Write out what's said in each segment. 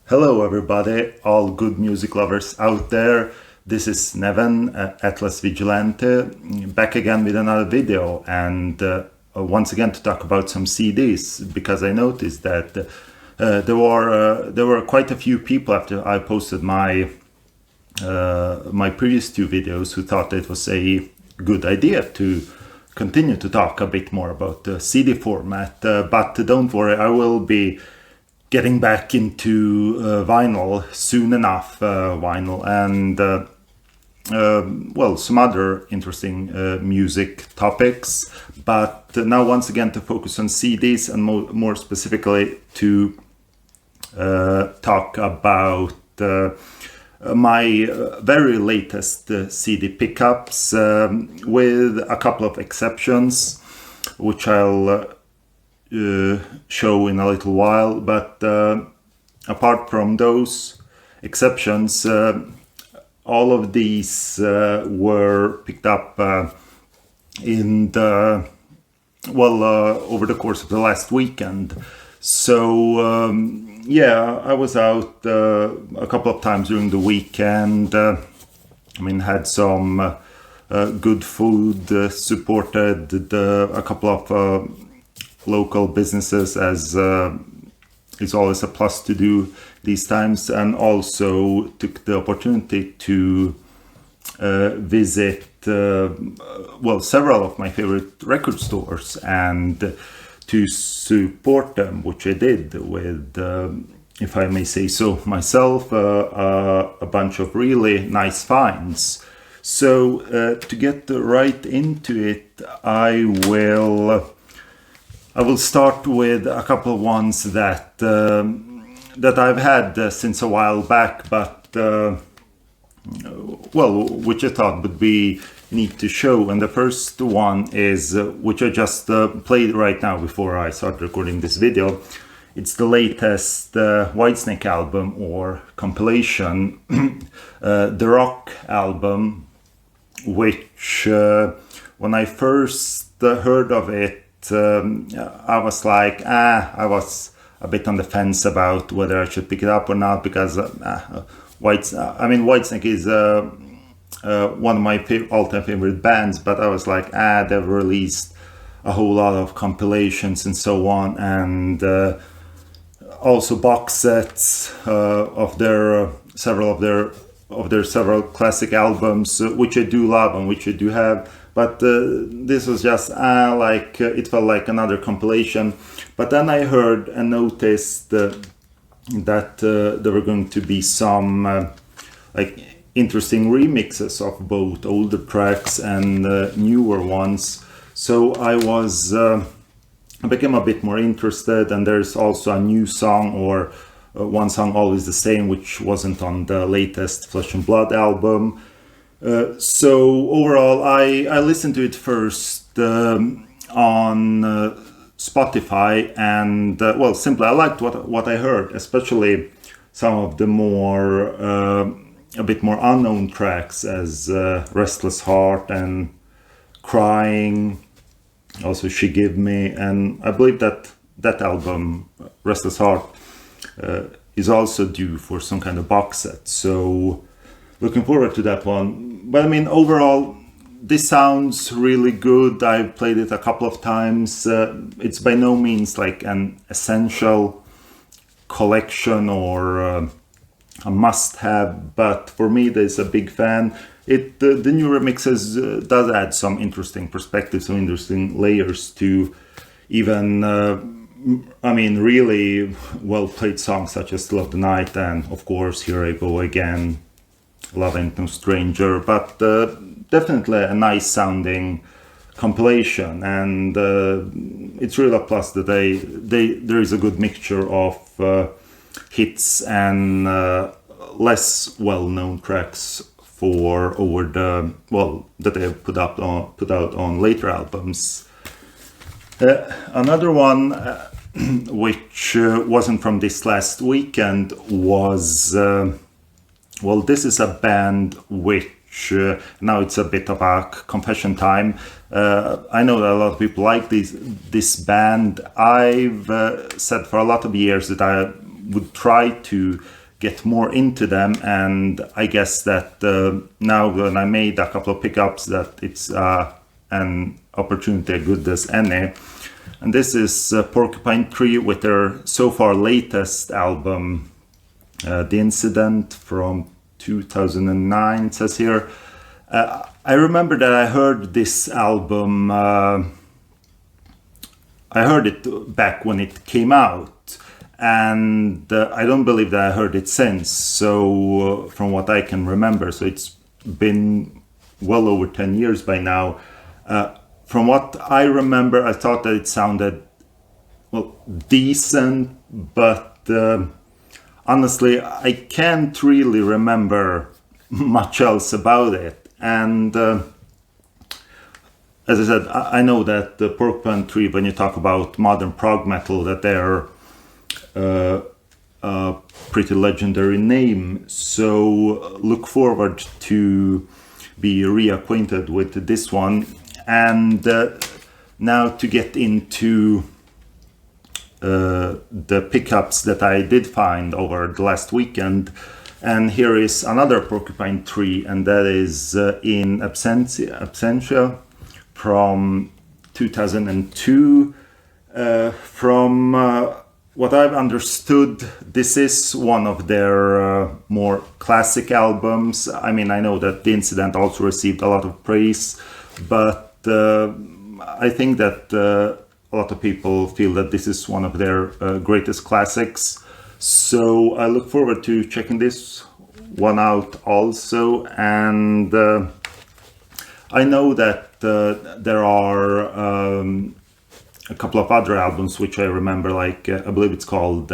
Hello everybody, all good music lovers out there. This is Neven, Atlas Vigilante, back again with another video, and once again to talk about some CDs, because I noticed that there were quite a few people after I posted my previous two videos who thought it was a good idea to continue to talk a bit more about the CD format, but don't worry, I will be getting back into vinyl soon enough, vinyl and some other interesting music topics, but now once again to focus on CDs and more specifically to talk about my very latest CD pickups, with a couple of exceptions, which I'll show in a little while, but apart from those exceptions, all of these were picked up in the over the course of the last weekend. So yeah, I was out a couple of times during the weekend. Had some good food, supported a couple of local businesses, as is always a plus to do these times, and also took the opportunity to visit several of my favorite record stores and to support them, which I did with, if I may say so myself, a bunch of really nice finds. So to get right into it, I will start with a couple of ones that I've had since a while back, but which I thought would be neat to show. And the first one is which I just played right now before I start recording this video. It's the latest Whitesnake album or compilation, the Rock album, which when I first heard of it, I was like, I was a bit on the fence about whether I should pick it up or not, because Whitesnake is one of my all-time favorite bands, but I was like, they've released a whole lot of compilations and so on, and also box sets of their several classic albums, which I do love and which I do have. But this was just it felt like another compilation. But then I heard and noticed that there were going to be some interesting remixes of both older tracks and newer ones. So I became a bit more interested, and there's also a new song, or one song always the same, which wasn't on the latest Flesh and Blood album. So overall, I listened to it first on Spotify, and simply I liked what I heard, especially some of the more a bit more unknown tracks, as Restless Heart and Crying, also She Give Me, and I believe that album, Restless Heart, is also due for some kind of box set. So looking forward to that one. But overall, this sounds really good. I've played it a couple of times. It's by no means like an essential collection or a must-have, but for me, there's a big fan. The new remixes does add some interesting perspectives, some interesting layers to even really well-played songs such as Still of the Night, and of course Here I Go Again, Love Ain't No Stranger, but definitely a nice sounding compilation, and it's really a plus that there is a good mixture of hits and less well-known tracks that they have put out on later albums. Another one which wasn't from this last weekend was this is a band which now it's a bit of a confession time. I know that a lot of people like this band. I've said for a lot of years that I would try to get more into them, and I guess that now when I made a couple of pickups, that it's an opportunity as good as any. And this is Porcupine Tree with their so far latest album, The Incident, from 2009, it says here. I remember that I heard this album, I heard it back when it came out, and I don't believe that I heard it since, so from what I can remember, so it's been well over 10 years by now. From what I remember, I thought that it sounded, well, decent, but honestly, I can't really remember much else about it. And as I said, I know that the Porcupine Tree, when you talk about modern prog metal, that they're a pretty legendary name. So look forward to be reacquainted with this one. And now to get into the pickups that I did find over the last weekend. And here is another Porcupine Tree, and that is in Absentia from 2002. From what I've understood, this is one of their more classic albums. I mean, I know that The Incident also received a lot of praise, but I think that a lot of people feel that this is one of their greatest classics. So I look forward to checking this one out also. And I know that there are a couple of other albums which I remember, like I believe it's called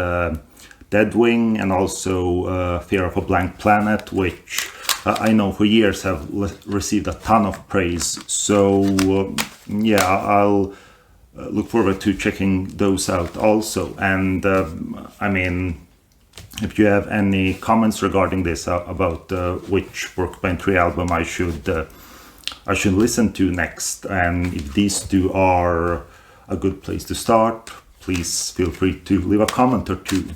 Deadwing, and also Fear of a Blank Planet, which I know for years have received a ton of praise. So yeah, I'll look forward to checking those out also. And I mean, if you have any comments regarding this about which Porcupine Tree album I should listen to next, and if these two are a good place to start, please feel free to leave a comment or two.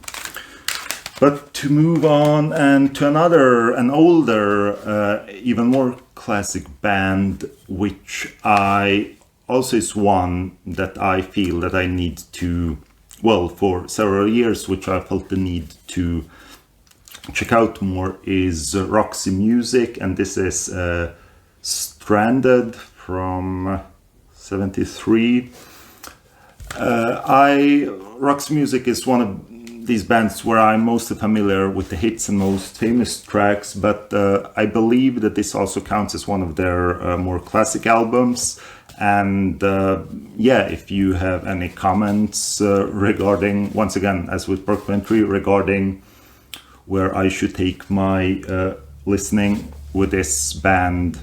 But to move on and to an older, even more classic band, which also is one that I feel that I need to, well, for several years, which I felt the need to check out more, is Roxy Music, and this is Stranded from 73. Roxy Music is one of these bands where I'm most familiar with the hits and most famous tracks, but I believe that this also counts as one of their more classic albums. And yeah, if you have any comments regarding, once again, as with Porcupine Tree, regarding where I should take my listening with this band,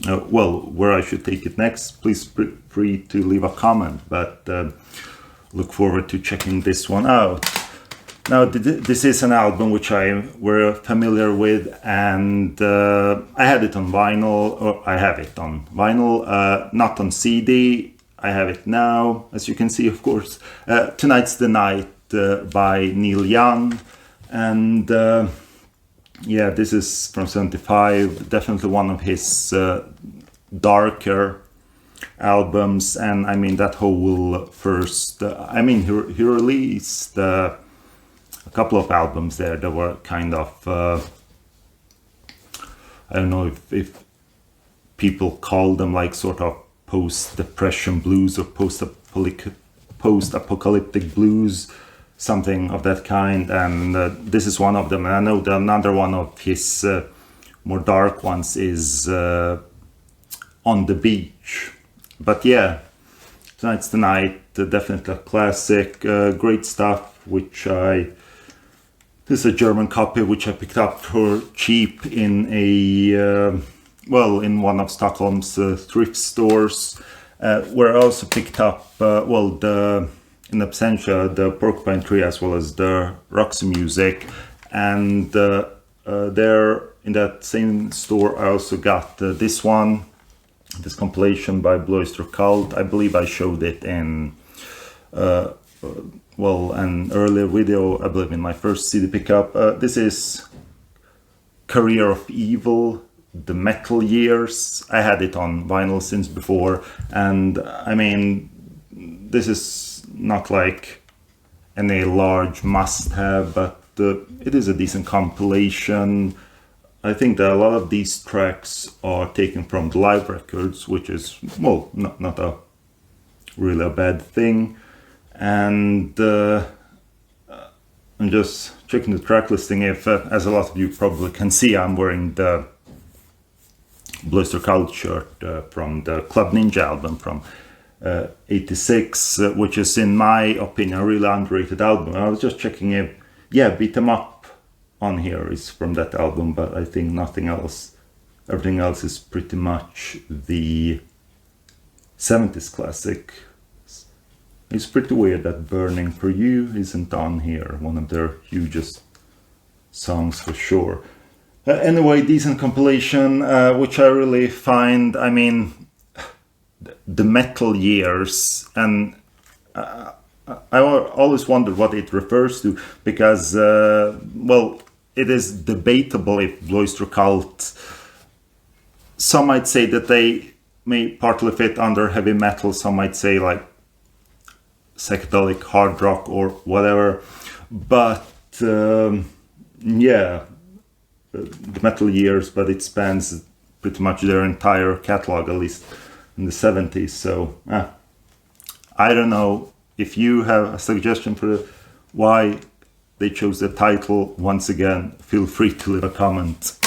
well, where I should take it next, please feel free to leave a comment. But look forward to checking this one out. Now, this is an album which I were familiar with, and I had it on vinyl, or I have it on vinyl, not on CD. I have it now, as you can see, of course. Tonight's the Night by Neil Young, and yeah, this is from 75, definitely one of his darker albums. And I mean, that whole first, I mean, he released a couple of albums there that were kind of, I don't know if people call them like sort of post-depression blues or post-apocalyptic blues, something of that kind. And this is one of them. And I know that another one of his more dark ones is On the Beach. But yeah, Tonight's the Night, definitely a classic, great stuff, which this is a German copy which I picked up for cheap in a, well, in one of Stockholm's thrift stores, where I also picked up, well, in absentia, the Porcupine Tree as well as the Roxy Music. And there in that same store I also got this one, this compilation by Bluester Cult. I believe I showed it in well, an earlier video, I believe in my first CD pickup. This is Career of Evil, the Metal Years. I had it on vinyl since before, and I mean, this is not like any large must-have, but it is a decent compilation. I think that a lot of these tracks are taken from the live records, which is, well, not a really a bad thing. And I'm just checking the track listing. If, as a lot of you probably can see, I'm wearing the Bluester Cult shirt from the Club Ninja album from 86, which is, in my opinion, a really underrated album. I was just checking if, yeah, Beat 'em Up on here is from that album, but I think nothing else, everything else is pretty much the 70s classic. It's pretty weird that Burning for You isn't on here, one of their hugest songs for sure. Anyway, decent compilation, which I really find, I mean, the Metal Years, and I always wondered what it refers to, because, well, it is debatable if Bluester Cult, some might say that they may partly fit under heavy metal, some might say like psychedelic hard rock or whatever, but yeah, the Metal Years, but it spans pretty much their entire catalog, at least in the 70s, so I don't know. If you have a suggestion for why they chose the title, once again, feel free to leave a comment.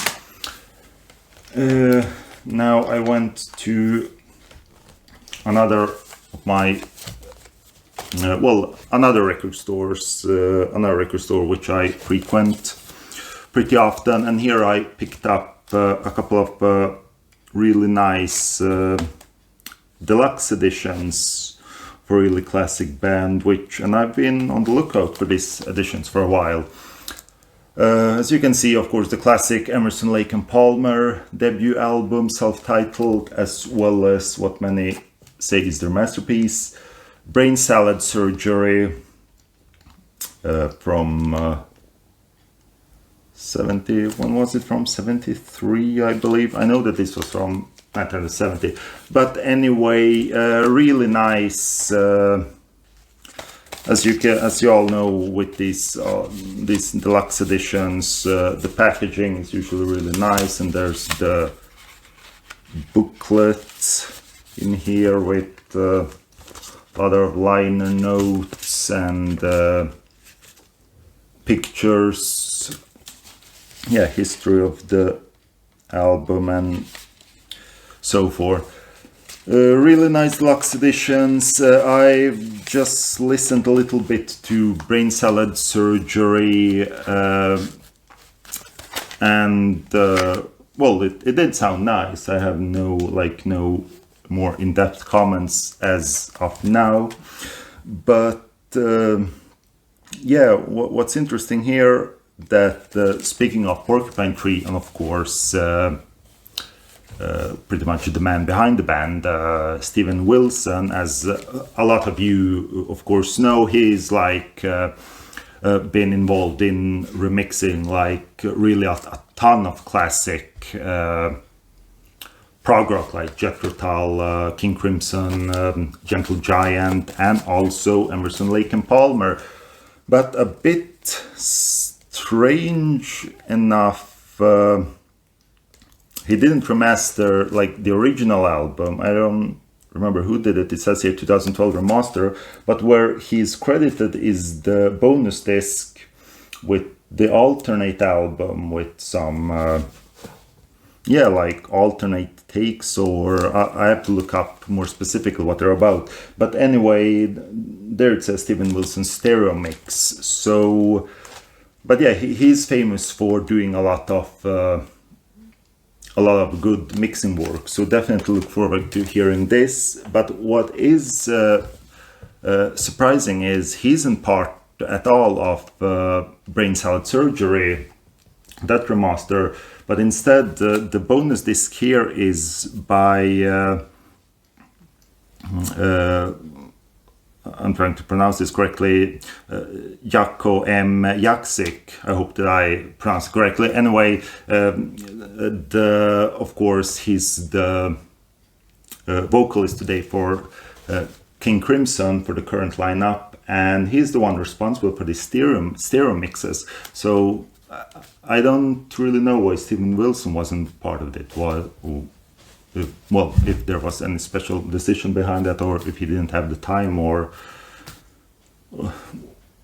Now I went to another of my, well, another record store which I frequent pretty often, and here I picked up a couple of really nice deluxe editions, really classic band, and I've been on the lookout for these editions for a while. As you can see, of course, the classic Emerson, Lake and Palmer debut album, self-titled, as well as what many say is their masterpiece, Brain Salad Surgery, from 70, when was it from? 73, I believe. I know that this was from 1970, but anyway, really nice. As you all know, with these deluxe editions, the packaging is usually really nice, and there's the booklet in here with a lot of liner notes and pictures. Yeah, history of the album and so forth. Really nice deluxe editions. I've just listened a little bit to Brain Salad Surgery, and well, it did sound nice. I have no more in-depth comments as of now, but yeah, what's interesting here, that speaking of Porcupine Tree, and of course pretty much the man behind the band, Steven Wilson, as a lot of you of course know, he's like been involved in remixing like really a ton of classic prog rock, like Jethro Tull, King Crimson, Gentle Giant, and also Emerson, Lake and Palmer. But a bit strange enough, he didn't remaster like the original album. I don't remember who did it. It says here 2012 Remaster, but where he's credited is the bonus disc with the alternate album with some yeah, like alternate takes, or I have to look up more specifically what they're about. But anyway, there it says Steven Wilson stereo mix. So, but yeah, he's famous for doing a lot of good mixing work. So definitely look forward to hearing this. But what is surprising is he isn't part at all of Brain Salad Surgery, that remaster. But instead, the bonus disc here is by I'm trying to pronounce this correctly, Jakko M. Jaksik. I hope that I pronounced it correctly. Anyway, of course, he's the vocalist today for King Crimson for the current lineup, and he's the one responsible for the stereo mixes. So I don't really know why Steven Wilson wasn't part of it. If there was any special decision behind that, or if he didn't have the time, or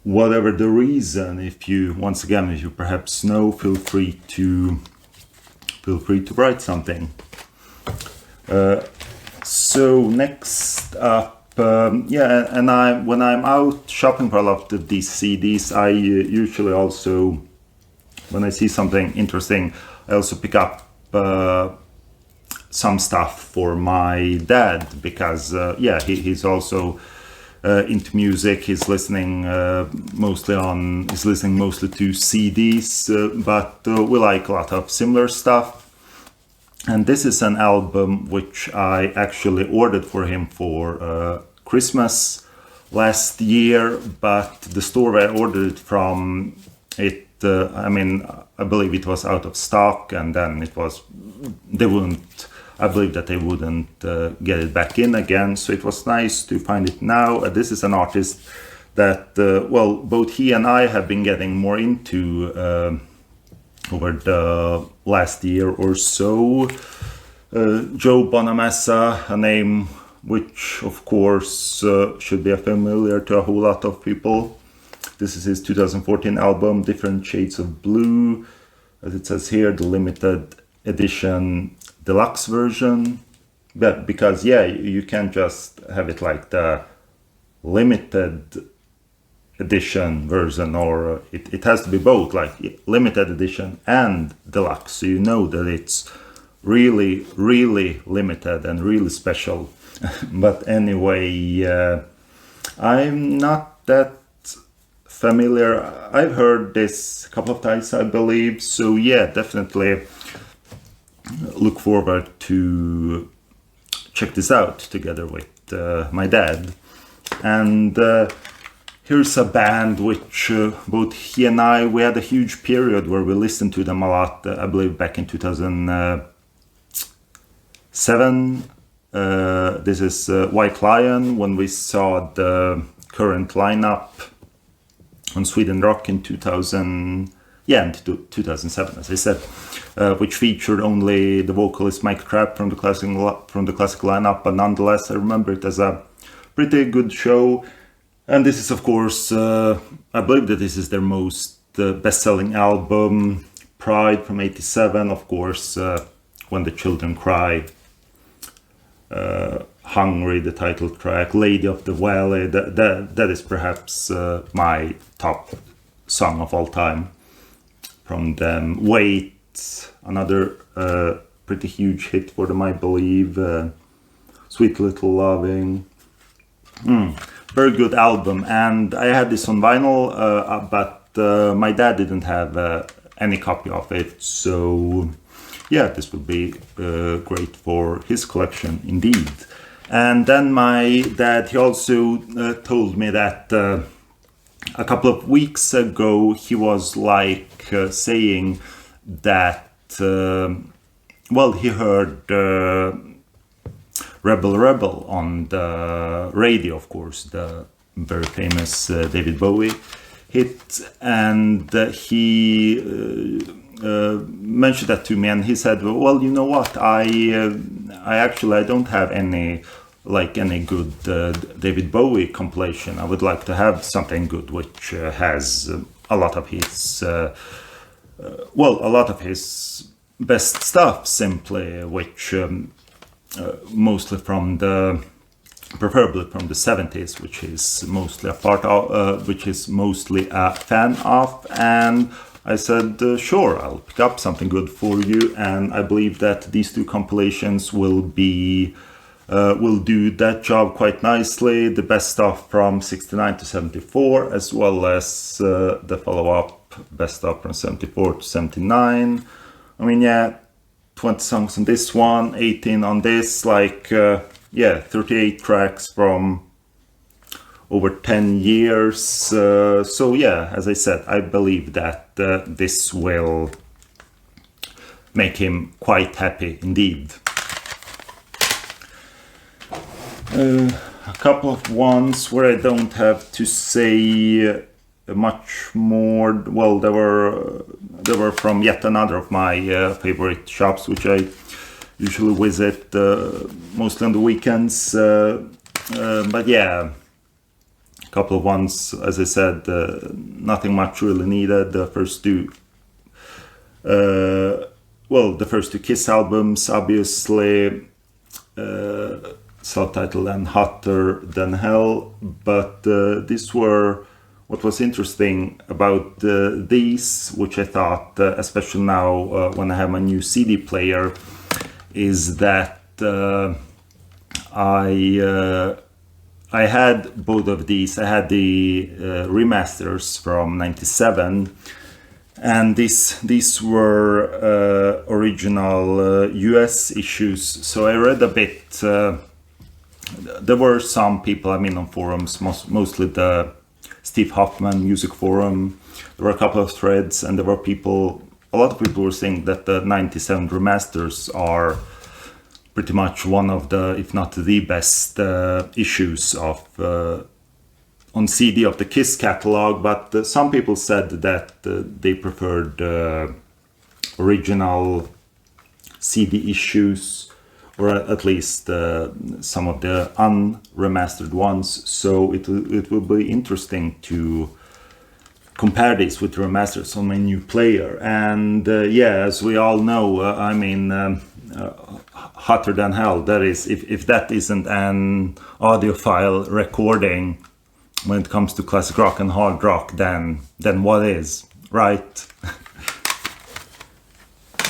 whatever the reason. If you perhaps know, feel free to write something. So next up, and when I'm out shopping for a lot of these CDs, I usually also, when I see something interesting, I also pick up some stuff for my dad, because he's also into music. He's listening mostly to CDs, but we like a lot of similar stuff. And this is an album which I actually ordered for him for Christmas last year, but the store where I ordered it from, I believe it was out of stock, and then I believe that they wouldn't get it back in again, so it was nice to find it now. This is an artist that, both he and I have been getting more into over the last year or so. Joe Bonamassa, a name which of course should be familiar to a whole lot of people. This is his 2014 album, Different Shades of Blue, as it says here, the limited edition deluxe version. But because you can't just have it like the limited edition version, or it has to be both, like limited edition and deluxe, so you know that it's really, really limited and really special. But anyway, I'm not that familiar. I've heard this a couple of times, I believe, so definitely look forward to check this out together with my dad. And here's a band which both he and we had a huge period where we listened to them a lot. I believe back in 2007. This is White Lion, when we saw the current lineup on Sweden Rock in 2007, as I said, which featured only the vocalist Mike Trapp from the classic lineup, but nonetheless I remember it as a pretty good show. And this is, of course, I believe that this is their most best-selling album, Pride from '87, of course, When the Children Cry, Hungry, the title track, Lady of the Valley, that is perhaps my top song of all time from them. Wait, another pretty huge hit for them, I believe, Sweet Little Loving. Very good album, and I had this on vinyl, but my dad didn't have any copy of it, so this would be great for his collection indeed. And then my dad, he also told me that a couple of weeks ago he was saying that he heard Rebel Rebel on the radio, of course, the very famous David Bowie hit, and he mentioned that to me, and he said, well, you know what, I don't have any good David Bowie compilation. I would like to have something good which has a lot of his best stuff, simply, which mostly preferably from the 70s, which is mostly a fan of. And I said, sure, I'll pick up something good for you, and I believe that these two compilations will do that job quite nicely. The best stuff from 69 to 74, as well as the follow-up best stuff from 74 to 79. 20 songs on this one, 18 on this, 38 tracks from over 10 years. So yeah, as I said, I believe that this will make him quite happy indeed. A couple of ones where I don't have to say much more. Well, they were from yet another of my favorite shops, which I usually visit mostly on the weekends. But yeah, a couple of ones, as I said, nothing much really needed. The first two Kiss albums, obviously, Subtitled and Hotter Than Hell, but what was interesting about these, which I thought, especially now when I have my new CD player, is that I had both of these. I had the remasters from '97, and these were original US issues. So I read a bit. There were some people, I mean, on forums, mostly the Steve Hoffman music forum. There were a couple of threads, and there were a lot of people were saying that the '97 remasters are pretty much one of the, if not the best issues of on CD of the Kiss catalog. But some people said that they preferred original CD issues, or at least some of the unremastered ones. So it will be interesting to compare this with remasters on my new player. And yeah, as we all know, I mean, Hotter Than Hell, that is, if that isn't an audiophile recording when it comes to classic rock and hard rock, then what is, right?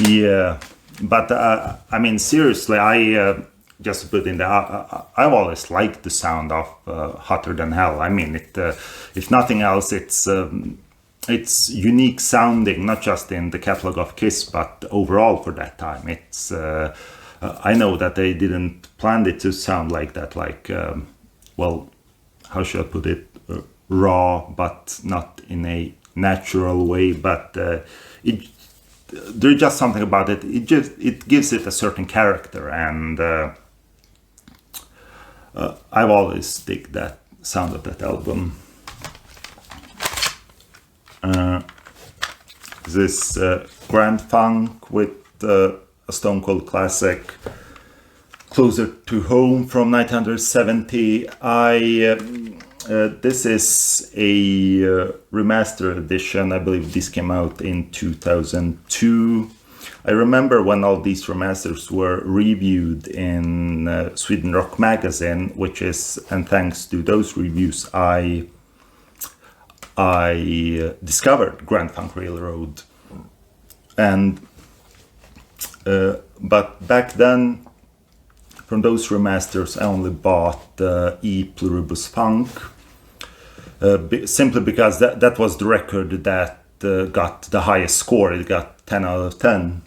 Yeah. But I mean, seriously, I just put in there. I've always liked the sound of Hotter Than Hell. I mean, if nothing else, it's unique sounding, not just in the catalog of Kiss, but overall for that time. It's I know that they didn't plan it to sound like that, like well, how should I put it? Raw, but not in a natural way. But there's just something about it. It gives it a certain character, and I've always dig that sound of that album. This Grand Funk with a Stone Cold classic, Closer to Home from 1970. This is a remaster edition. I believe this came out in 2002. I remember when all these remasters were reviewed in Sweden Rock Magazine, which is, and thanks to those reviews, I discovered Grand Funk Railroad. And but back then, from those remasters, I only bought E Pluribus Funk, simply because that was the record that got the highest score. It got 10 out of 10.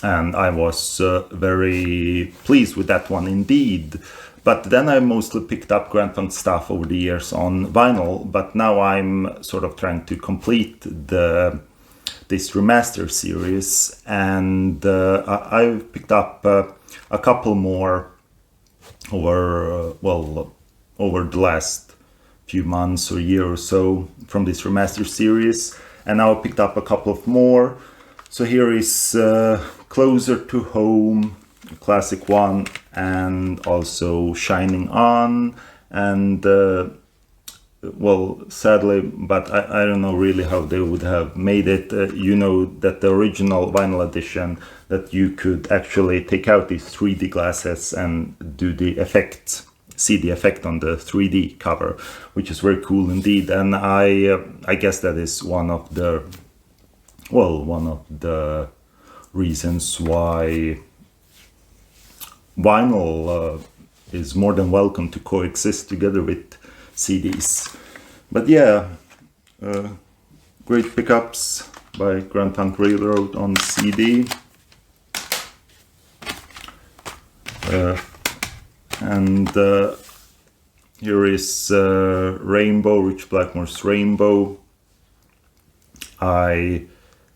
And I was very pleased with that one indeed. But then I mostly picked up Grand Funk stuff over the years on vinyl. But now I'm sort of trying to complete this remaster series. And I've picked up a couple more over the last few months or year or so from this remaster series, and now I picked up a couple of more. So here is Closer to Home, a classic one, and also Shining On, and sadly, but I don't know really how they would have made it. You know that the original vinyl edition, that you could actually take out these 3D glasses and do the effect, see the effect on the 3D cover, which is very cool indeed. And I guess that is one of the reasons why vinyl is more than welcome to coexist together with CDs. But yeah, great pickups by Grand Funk Railroad on CD. Here is Rainbow, Rich Blackmore's Rainbow. I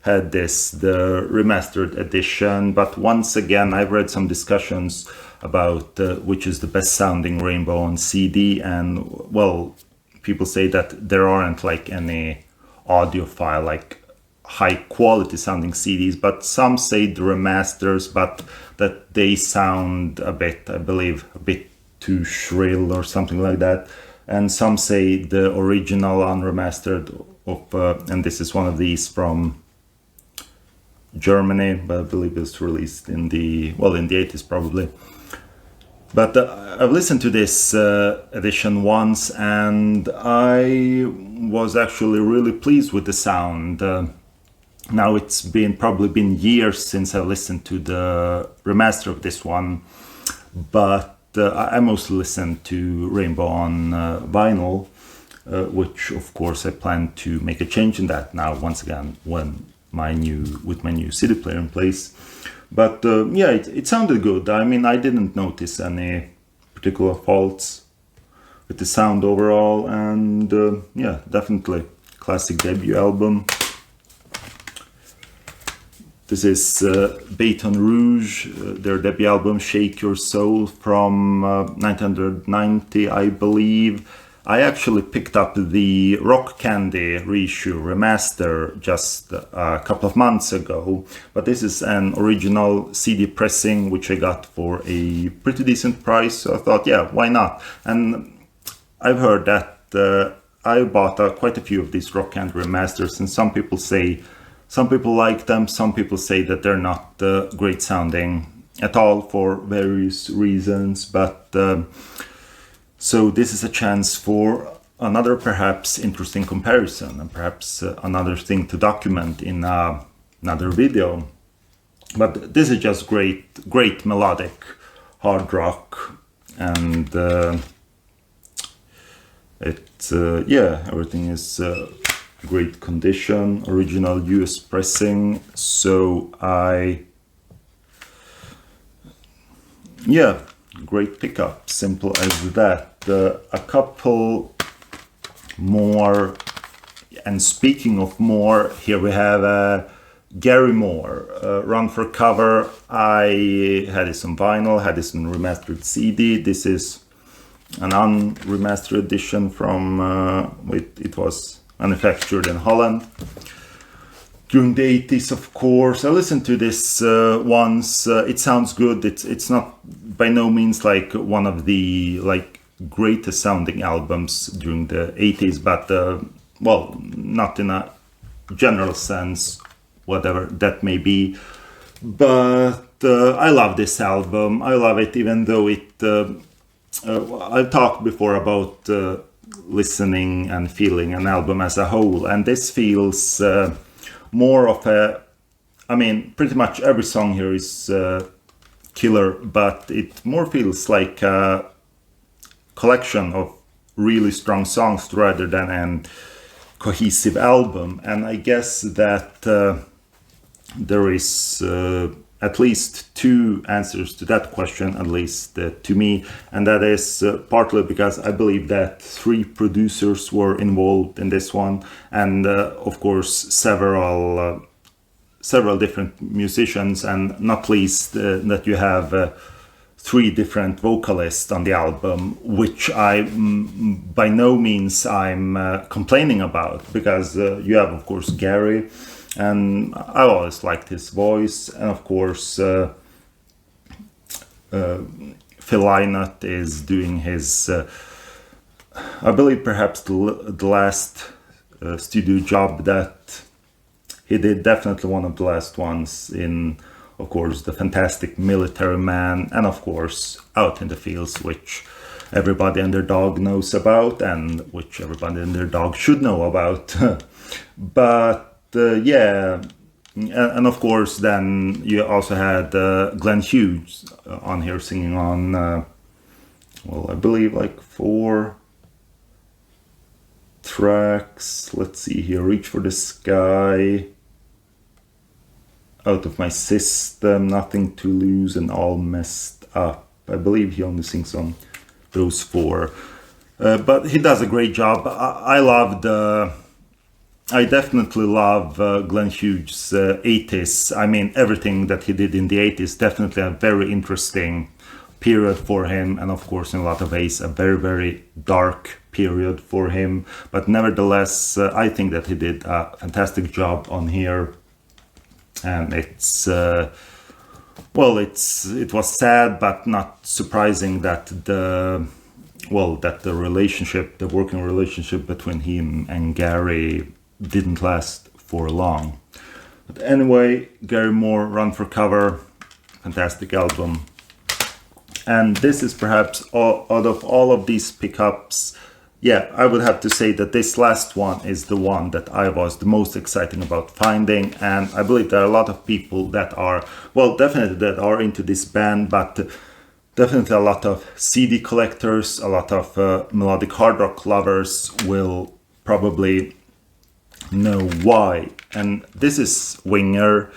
had the remastered edition, but once again I've read some discussions about which is the best sounding Rainbow on CD, and well, people say that there aren't like any audiophile, like high quality sounding CDs, but some say the remasters, but that they sound a bit, I believe, a bit too shrill or something like that. And some say the original unremastered of, and this is one of these from Germany, but I believe it was released in the 80s probably. But I've listened to this edition once, and I was actually really pleased with the sound. Now it's probably been years since I listened to the remaster of this one, but I mostly listened to Rainbow on vinyl, which of course I plan to make a change in that now once again with my new CD player in place. But yeah, it sounded good. I mean, I didn't notice any particular faults with the sound overall, and yeah, definitely classic debut album. This is Baton Rouge, their debut album Shake Your Soul from 1990, I believe. I actually picked up the Rock Candy Reissue Remaster just a couple of months ago, but this is an original CD pressing which I got for a pretty decent price, so I thought, yeah, why not? And I've heard that I bought quite a few of these Rock Candy Remasters, and some people like them, some people say that they're not great sounding at all for various reasons, but so this is a chance for another perhaps interesting comparison, and perhaps another thing to document in another video. But this is just great melodic hard rock, and yeah, everything is great condition, original US pressing, so yeah, great pickup, simple as that. A couple more, and speaking of more, here we have Gary Moore, Run for Cover. I had this on vinyl, had this on remastered CD. This is an unremastered edition from, it was manufactured in Holland during the 80s, of course. I listened to this once. It sounds good. It's not by no means like one of the greatest sounding albums during the 80s, but well, not in a general sense, whatever that may be. But I love this album. I love it, even though I've talked before about listening and feeling an album as a whole, and this feels more of I mean, pretty much every song here is killer, but it more feels like a collection of really strong songs rather than a cohesive album. And I guess that there is at least two answers to that question, at least to me, and that is partly because I believe that 3 producers were involved in this one, and of course several different musicians, and not least that you have 3 different vocalists on the album, which I by no means I'm complaining about, because you have of course Gary, and I always liked his voice, and of course Phil Lynott is doing his I believe perhaps the last studio job that he did, definitely one of the last ones, in of course the fantastic Military Man, and of course Out in the Fields, which everybody and their dog knows about, and which everybody and their dog should know about. But yeah, and of course then you also had Glenn Hughes on here singing on well, I believe 4 tracks. Let's see here: Reach for the Sky, Out of My System, Nothing to Lose, and All Messed Up. I believe he only sings on those 4 But he does a great job. I definitely love Glenn Hughes' 80s. I mean, everything that he did in the 80s, definitely a very interesting period for him, and of course in a lot of ways a very, very dark period for him. But nevertheless, I think that he did a fantastic job on here, and it was sad but not surprising that the working relationship between him and Gary didn't last for long. But anyway, Gary Moore, Run for Cover, fantastic album. And this is perhaps, out of all of these pickups, I would have to say that this last one is the one that I was the most excited about finding. And I believe there are a lot of people that are, definitely that are into this band, but definitely a lot of CD collectors, a lot of melodic hard rock lovers will probably know why. And this is Winger,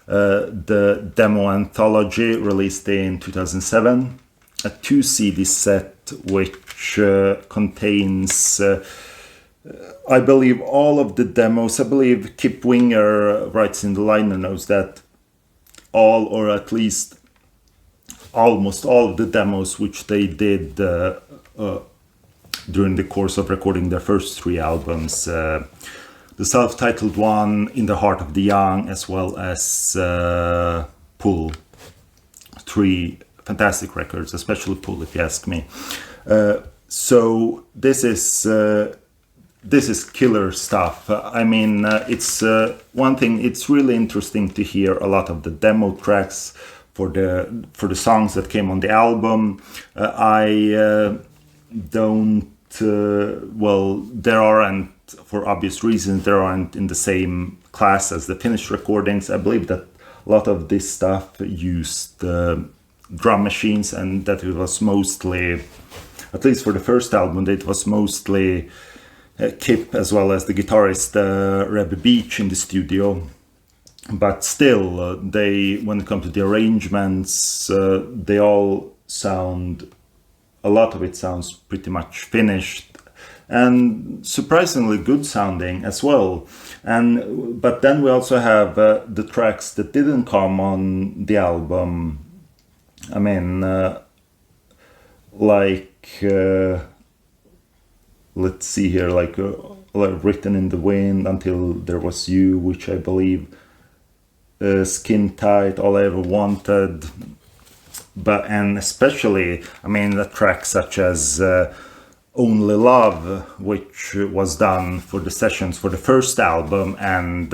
the demo anthology released in 2007, a 2 CD set which contains I believe all of the demos. I believe Kip Winger writes in the liner notes that all, or at least almost all of the demos which they did during the course of recording their first 3 albums, the self-titled one, In the Heart of the Young, as well as Pull. 3 fantastic records, especially Pull, if you ask me. So this is killer stuff. I mean, it's one thing. It's really interesting to hear a lot of the demo tracks for the songs that came on the album. I don't. There aren't, for obvious reasons, there aren't in the same class as the finished recordings. I believe that a lot of this stuff used drum machines, and that it was mostly, at least for the first album, it was mostly Kip as well as the guitarist Rebby Beach in the studio. But still, when it comes to the arrangements, they all sound, a lot of it sounds pretty much finished and surprisingly good sounding as well. But then we also have the tracks that didn't come on the album. I mean, let's see here, like Written in the Wind, Until There Was You, which I believe, Skin Tight, All I Ever Wanted, and especially, I mean, the tracks such as Only Love, which was done for the sessions for the first album, and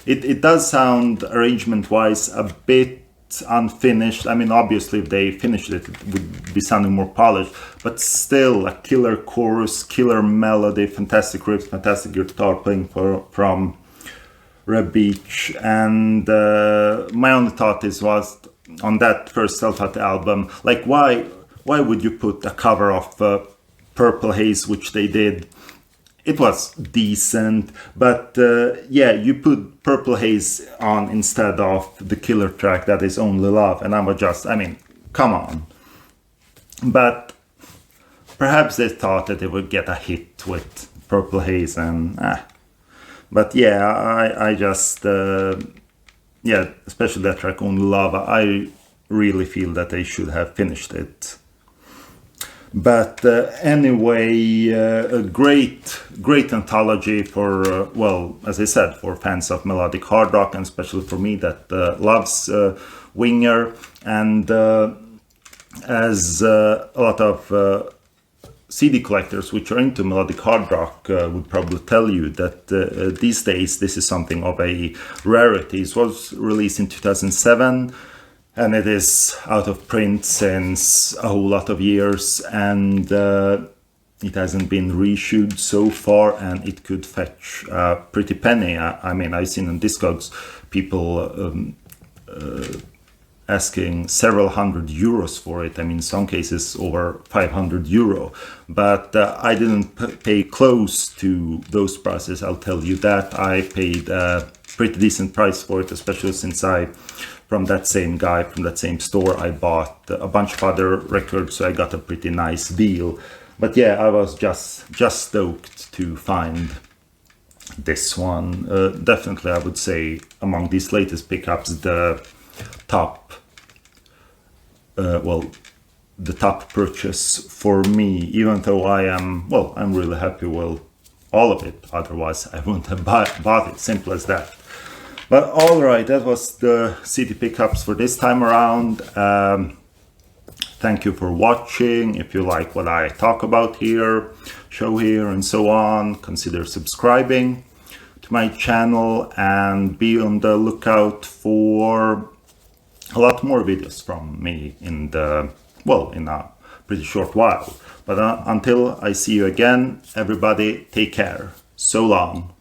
it does sound arrangement-wise a bit unfinished. I mean, obviously if they finished it, it would be sounding more polished, but still a killer chorus, killer melody, fantastic riffs, fantastic guitar playing from Reb Beach. And my only thought was on that first self-titled album, like why would you put a cover of Purple Haze, which they did? It was decent, but you put Purple Haze on instead of the killer track that is Only Love, and I mean, come on. But perhaps they thought that they would get a hit with Purple Haze, and but I just especially that track Only Love, I really feel that they should have finished it. But anyway, a great anthology for, as I said, for fans of melodic hard rock, and especially for me that loves Winger, and as a lot of CD collectors which are into melodic hard rock would probably tell you that these days this is something of a rarity. It was released in 2007. And it is out of print since a whole lot of years, and it hasn't been reissued so far, and it could fetch a pretty penny. I mean, I've seen on Discogs people asking several €100 for it. I mean, in some cases over €500. But I didn't pay close to those prices, I'll tell you that. I paid a pretty decent price for it, especially since from that same guy, from that same store, I bought a bunch of other records, so I got a pretty nice deal. But yeah, I was just stoked to find this one. Definitely, I would say among these latest pickups, the top, the top purchase for me. Even though I'm really happy with all of it. Otherwise, I wouldn't have bought it. Simple as that. But all right, that was the CD pickups for this time around. Thank you for watching. If you like what I talk about here, show here, and so on, consider subscribing to my channel and be on the lookout for a lot more videos from me in a pretty short while. But until I see you again, everybody take care. So long.